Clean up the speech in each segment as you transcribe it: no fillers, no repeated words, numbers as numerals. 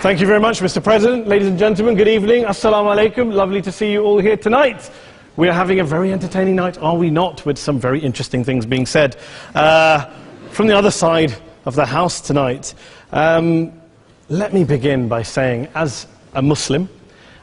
Thank you very much, Mr. President. Ladies and gentlemen, good evening. Assalamu alaikum. Lovely to see you all here tonight. We are having a very entertaining night, are we not, with some very interesting things being said from the other side of the house tonight. Let me begin by saying, as a Muslim,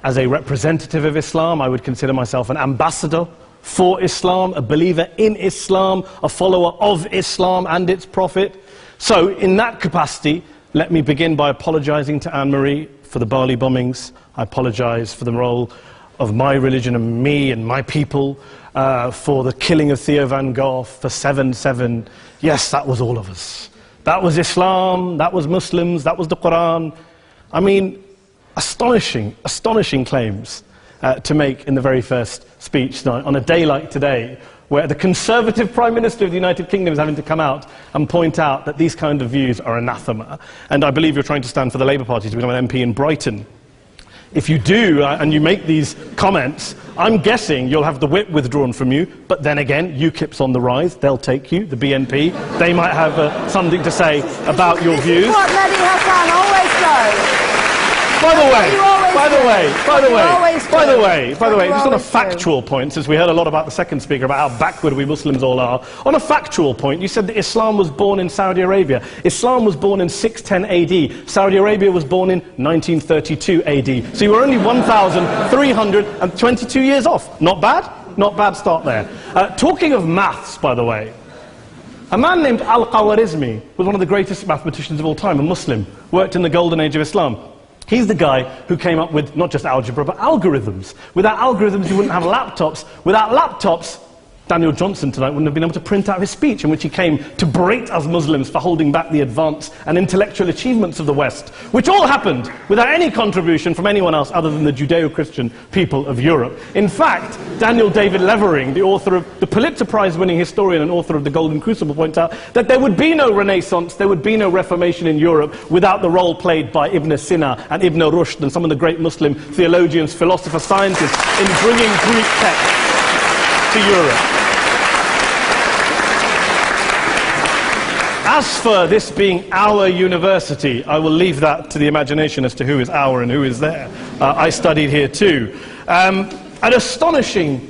as a representative of Islam, I would consider myself an ambassador for Islam, a believer in Islam, a follower of Islam and its Prophet. So, in that capacity, let me begin by apologizing to Anne-Marie for the Bali bombings. I apologize for the role of my religion and me and my people, for the killing of Theo van Gogh, for 7/7. Yes, that was all of us. That was Islam, that was Muslims, that was the Quran. I mean, astonishing claims to make in the very first speech tonight, on a day like today, where the Conservative Prime Minister of the United Kingdom is having to come out and point out that these kind of views are anathema. And I believe you're trying to stand for the Labour Party to become an MP in Brighton. If you do, and you make these comments, I'm guessing you'll have the whip withdrawn from you, but then again, UKIP's on the rise, they'll take you, the BNP, they might have something to say about your views. This is what Mehdi Hassan always does. By the way, just on a factual point, since we heard a lot about the second speaker, about how backward we Muslims all are, on a factual point, you said that Islam was born in Saudi Arabia. Islam was born in 610 AD. Saudi Arabia was born in 1932 AD. So you were only 1,322 years off. Not bad? Not bad start there. Talking of maths, by the way, a man named Al-Khawarizmi was one of the greatest mathematicians of all time, a Muslim, worked in the golden age of Islam. He's the guy who came up with not just algebra, but algorithms. Without algorithms, you wouldn't have laptops. Without laptops, Daniel Johnson tonight wouldn't have been able to print out his speech in which he came to berate us Muslims for holding back the advance and intellectual achievements of the West, which all happened without any contribution from anyone else other than the Judeo-Christian people of Europe. In fact, Daniel David Levering, the author of the Pulitzer Prize-winning historian and author of The Golden Crucible, points out that there would be no Renaissance, there would be no Reformation in Europe without the role played by Ibn Sina and Ibn Rushd and some of the great Muslim theologians, philosophers, scientists in bringing Greek texts to Europe. As for this being our university, I will leave that to the imagination as to who is our and who is there. I studied here too. An astonishing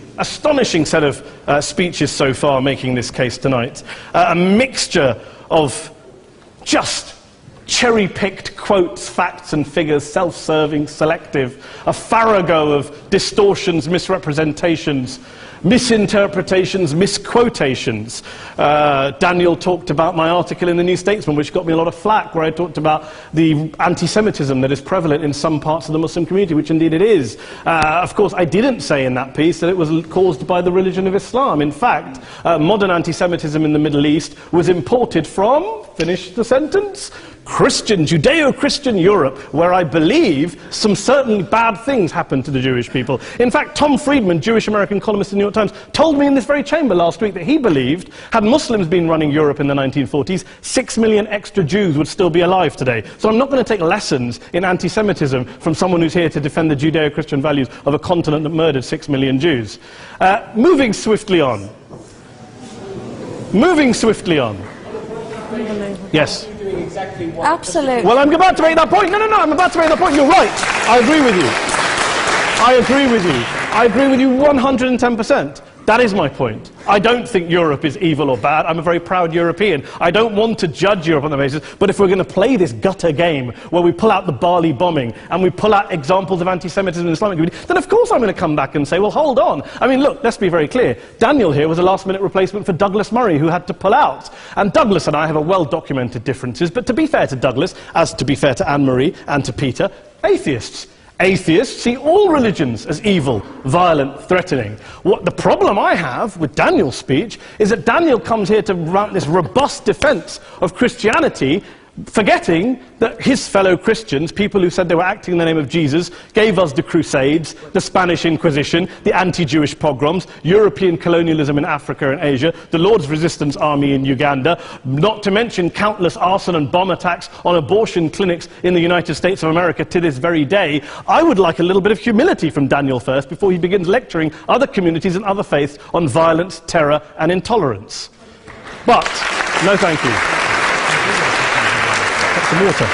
set of speeches so far making this case tonight. A mixture of just cherry-picked quotes, facts and figures, self-serving, selective, a farrago of distortions, misrepresentations, misinterpretations, misquotations. Daniel talked about my article in the New Statesman, which got me a lot of flack, where I talked about the anti-Semitism that is prevalent in some parts of the Muslim community, which indeed it is. Of course, I didn't say in that piece that it was caused by the religion of Islam. In fact, modern anti-Semitism in the Middle East was imported from, finish the sentence, Judeo-Christian Europe, where I believe some certainly bad things happened to the Jewish people. In fact, Tom Friedman, Jewish-American columnist in the New York Times, told me in this very chamber last week that he believed, had Muslims been running Europe in the 1940s, 6 million extra Jews would still be alive today. So I'm not going to take lessons in anti-Semitism from someone who's here to defend the Judeo-Christian values of a continent that murdered 6 million Jews. Moving swiftly on. Yes. Absolutely. Well, I'm about to make that point. No, I'm about to make that point. You're right. I agree with you. I agree with you 110%. That is my point. I don't think Europe is evil or bad. I'm a very proud European. I don't want to judge Europe on the basis, but if we're going to play this gutter game where we pull out the Bali bombing and we pull out examples of anti-Semitism in the Islamic community, then of course I'm going to come back and say, well, hold on. I mean, look, let's be very clear. Daniel here was a last-minute replacement for Douglas Murray, who had to pull out. And Douglas and I have a well-documented differences, but to be fair to Douglas, as to be fair to Anne-Marie and to Peter, atheists. Atheists see all religions as evil, violent, threatening. What the problem I have with Daniel's speech is that Daniel comes here to mount this robust defense of Christianity, forgetting that his fellow Christians, people who said they were acting in the name of Jesus, gave us the Crusades, the Spanish Inquisition, the anti-Jewish pogroms, European colonialism in Africa and Asia, the Lord's Resistance Army in Uganda, not to mention countless arson and bomb attacks on abortion clinics in the United States of America to this very day. I would like a little bit of humility from Daniel first before he begins lecturing other communities and other faiths on violence, terror and intolerance. But, no thank you. Some water.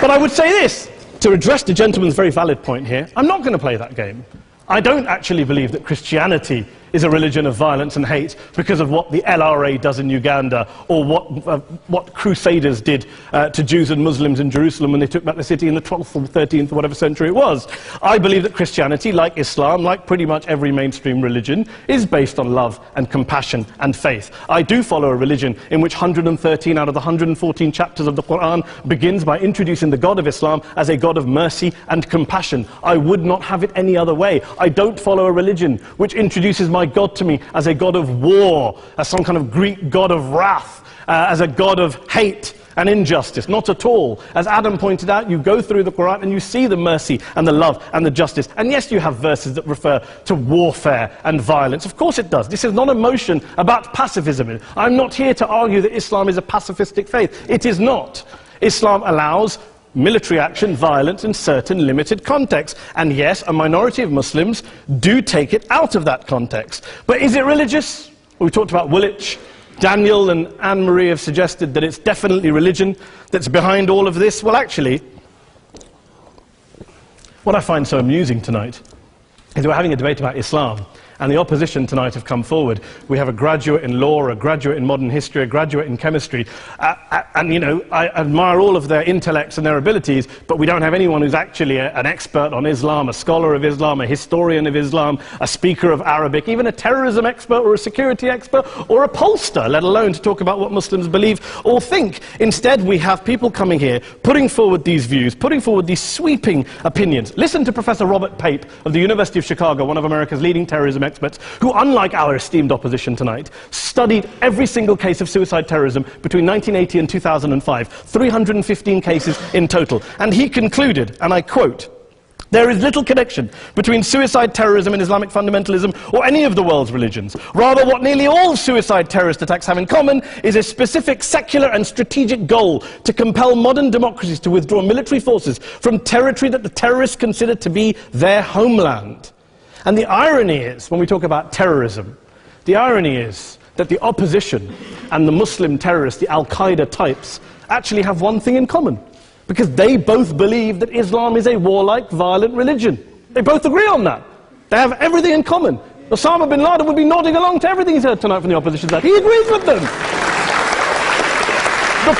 But I would say this, to address the gentleman's very valid point here, I'm not going to play that game. I don't actually believe that Christianity is a religion of violence and hate because of what the LRA does in Uganda or what Crusaders did to Jews and Muslims in Jerusalem when they took back the city in the 12th or 13th or whatever century it was. I believe that Christianity, like Islam, like pretty much every mainstream religion, is based on love and compassion and faith. I do follow a religion in which 113 out of the 114 chapters of the Quran begins by introducing the God of Islam as a God of mercy and compassion. I would not have it any other way. I don't follow a religion which introduces my God to me as a God of war, as some kind of Greek God of wrath, as a God of hate and injustice. Not at all. As Adam pointed out, you go through the Quran and you see the mercy and the love and the justice. And yes, you have verses that refer to warfare and violence. Of course it does. This is not a motion about pacifism. I'm not here to argue that Islam is a pacifistic faith. It is not. Islam allows military action, violence in certain limited contexts. And yes, a minority of Muslims do take it out of that context. But is it religious? We talked about Woolwich. Daniel and Anne-Marie have suggested that it's definitely religion that's behind all of this. Well, actually, what I find so amusing tonight is we're having a debate about Islam, and the opposition tonight have come forward. We have a graduate in law, a graduate in modern history, a graduate in chemistry, and, you know, I admire all of their intellects and their abilities, but we don't have anyone who's actually an expert on Islam, a scholar of Islam, a historian of Islam, a speaker of Arabic, even a terrorism expert or a security expert or a pollster, let alone to talk about what Muslims believe or think. Instead, we have people coming here, putting forward these views, putting forward these sweeping opinions. Listen to Professor Robert Pape of the University of Chicago, one of America's leading terrorism experts, who, unlike our esteemed opposition tonight, studied every single case of suicide terrorism between 1980 and 2005, 315 cases in total. And he concluded, and I quote, "There is little connection between suicide terrorism and Islamic fundamentalism or any of the world's religions. Rather, what nearly all suicide terrorist attacks have in common is a specific secular and strategic goal to compel modern democracies to withdraw military forces from territory that the terrorists consider to be their homeland." And the irony is, when we talk about terrorism, the irony is that the opposition and the Muslim terrorists, the Al-Qaeda types, actually have one thing in common. Because they both believe that Islam is a warlike, violent religion. They both agree on that. They have everything in common. Osama bin Laden would be nodding along to everything he's heard tonight from the opposition side. He agrees with them. The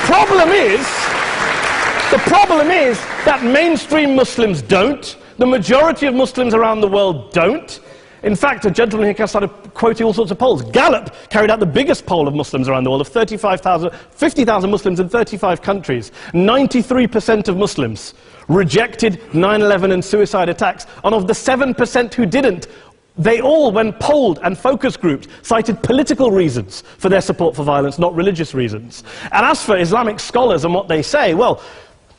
problem is that mainstream Muslims don't. The majority of Muslims around the world don't. In fact, a gentleman here started quoting all sorts of polls. Gallup carried out the biggest poll of Muslims around the world, of 50,000 Muslims in 35 countries. 93% of Muslims rejected 9/11 and suicide attacks. And of the 7% who didn't, they all, when polled and focus grouped, cited political reasons for their support for violence, not religious reasons. And as for Islamic scholars and what they say, well,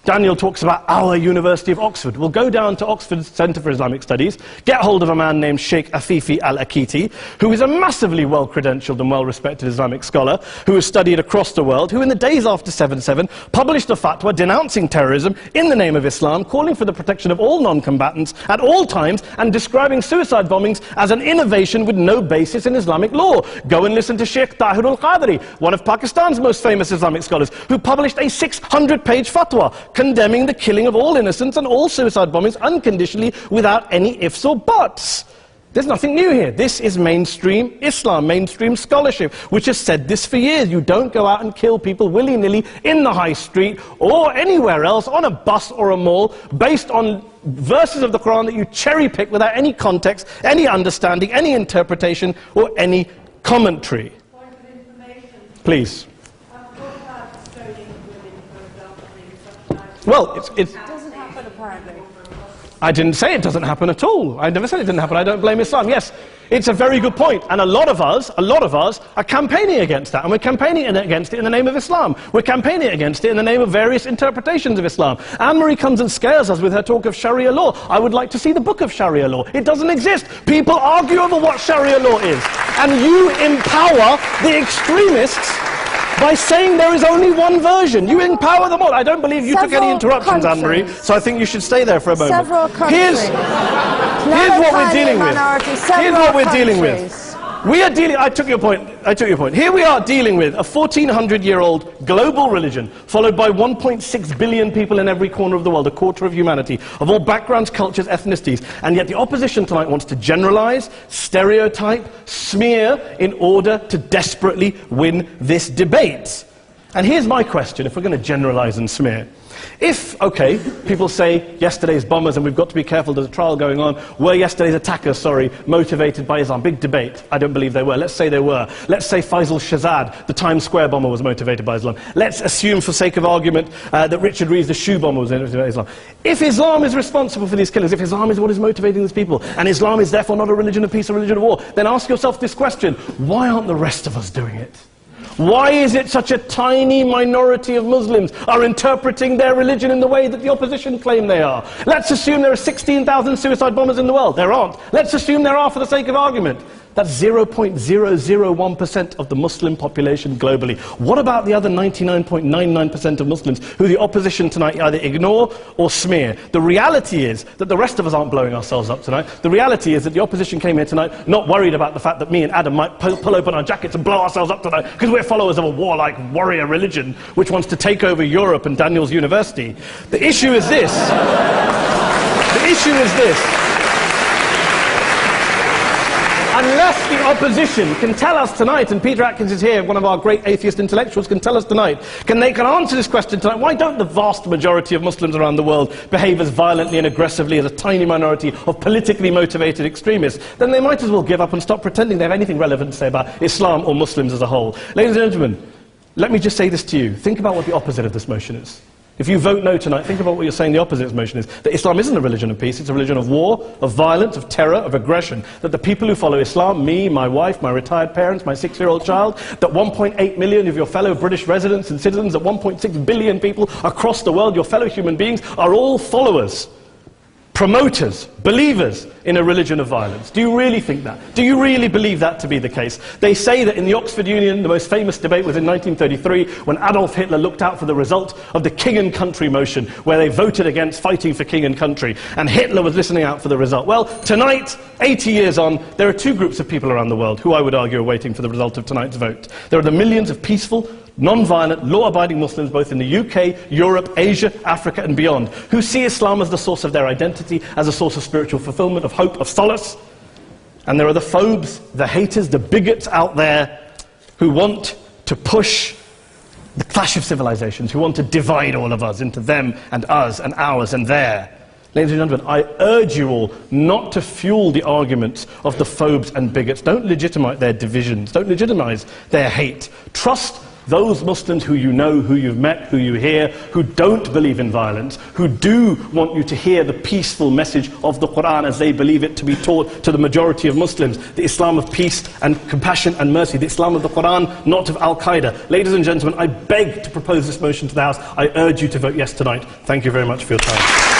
Daniel talks about our University of Oxford. We'll go down to Oxford's Centre for Islamic Studies, get hold of a man named Sheikh Afifi al-Akiti, who is a massively well-credentialed and well-respected Islamic scholar, who has studied across the world, who in the days after 7/7 published a fatwa denouncing terrorism in the name of Islam, calling for the protection of all non-combatants at all times, and describing suicide bombings as an innovation with no basis in Islamic law. Go and listen to Sheikh Tahir al-Qadri, one of Pakistan's most famous Islamic scholars, who published a 600-page fatwa condemning the killing of all innocents and all suicide bombings unconditionally without any ifs or buts. There's nothing new here. This is mainstream Islam, mainstream scholarship, which has said this for years. You don't go out and kill people willy-nilly in the high street or anywhere else, on a bus or a mall, based on verses of the Quran that you cherry-pick without any context, any understanding, any interpretation, or any commentary. Point of information. Please. Well, it doesn't happen, apparently. I didn't say it doesn't happen at all. I never said it didn't happen. I don't blame Islam. Yes, it's a very good point. And a lot of us are campaigning against that. And we're campaigning against it in the name of Islam. We're campaigning against it in the name of various interpretations of Islam. Anne-Marie comes and scares us with her talk of Sharia law. I would like to see the book of Sharia law. It doesn't exist. People argue over what Sharia law is. And you empower the extremists by saying there is only one version. You empower them all. I don't believe you took any interruptions, Anne-Marie, so I think you should stay there for a moment. Several countries. Here's what we're dealing with. Here's what we're dealing with. We are dealing, I took your point. Here we are dealing with a 1400-year-old global religion followed by 1.6 billion people in every corner of the world, a quarter of humanity, of all backgrounds, cultures, ethnicities. And yet the opposition tonight wants to generalize, stereotype, smear in order to desperately win this debate. And here's my question, if we're going to generalize and smear. If, okay, people say yesterday's bombers, and we've got to be careful, there's a trial going on, were yesterday's attackers, motivated by Islam? Big debate. I don't believe they were. Let's say they were. Let's say Faisal Shahzad, the Times Square bomber, was motivated by Islam. Let's assume, for sake of argument, that Richard Reeves, the shoe bomber, was motivated by Islam. If Islam is responsible for these killings, if Islam is what is motivating these people, and Islam is therefore not a religion of peace, a religion of war, then ask yourself this question: why aren't the rest of us doing it? Why is it such a tiny minority of Muslims are interpreting their religion in the way that the opposition claim they are? Let's assume there are 16,000 suicide bombers in the world. There aren't. Let's assume there are for the sake of argument. That's 0.001% of the Muslim population globally. What about the other 99.99% of Muslims who the opposition tonight either ignore or smear? The reality is that the rest of us aren't blowing ourselves up tonight. The reality is that the opposition came here tonight not worried about the fact that me and Adam might pull open our jackets and blow ourselves up tonight because we're followers of a warlike warrior religion which wants to take over Europe and Daniel's university. The issue is this. The issue is this. Unless the opposition can tell us tonight, and Peter Atkins is here, one of our great atheist intellectuals, can tell us tonight, can answer this question tonight: why don't the vast majority of Muslims around the world behave as violently and aggressively as a tiny minority of politically motivated extremists? Then they might as well give up and stop pretending they have anything relevant to say about Islam or Muslims as a whole. Ladies and gentlemen, let me just say this to you. Think about what the opposite of this motion is. If you vote no tonight, think about what you're saying the opposite of this motion is. That Islam isn't a religion of peace, it's a religion of war, of violence, of terror, of aggression. That the people who follow Islam, me, my wife, my retired parents, my 6-year-old child, that 1.8 million of your fellow British residents and citizens, that 1.6 billion people across the world, your fellow human beings, are all followers, promoters, believers in a religion of violence. Do you really think that? Do you really believe that to be the case? They say that in the Oxford Union, the most famous debate was in 1933, when Adolf Hitler looked out for the result of the King and Country motion, where they voted against fighting for King and Country, and Hitler was listening out for the result. Well, tonight, 80 years on, there are two groups of people around the world who I would argue are waiting for the result of tonight's vote. There are the millions of peaceful, non-violent, law-abiding Muslims both in the UK, Europe, Asia, Africa and beyond, who see Islam as the source of their identity, as a source of spiritual fulfillment, of hope, of solace. And there are the phobes, the haters, the bigots out there who want to push the clash of civilizations, who want to divide all of us into them and us and ours and their. Ladies and gentlemen, I urge you all not to fuel the arguments of the phobes and bigots. Don't legitimize their divisions. Don't legitimize their hate. Trust those Muslims who you know, who you've met, who you hear, who don't believe in violence, who do want you to hear the peaceful message of the Quran as they believe it to be taught to the majority of Muslims, the Islam of peace and compassion and mercy, the Islam of the Quran, not of Al-Qaeda. Ladies and gentlemen, I beg to propose this motion to the House. I urge you to vote yes tonight. Thank you very much for your time.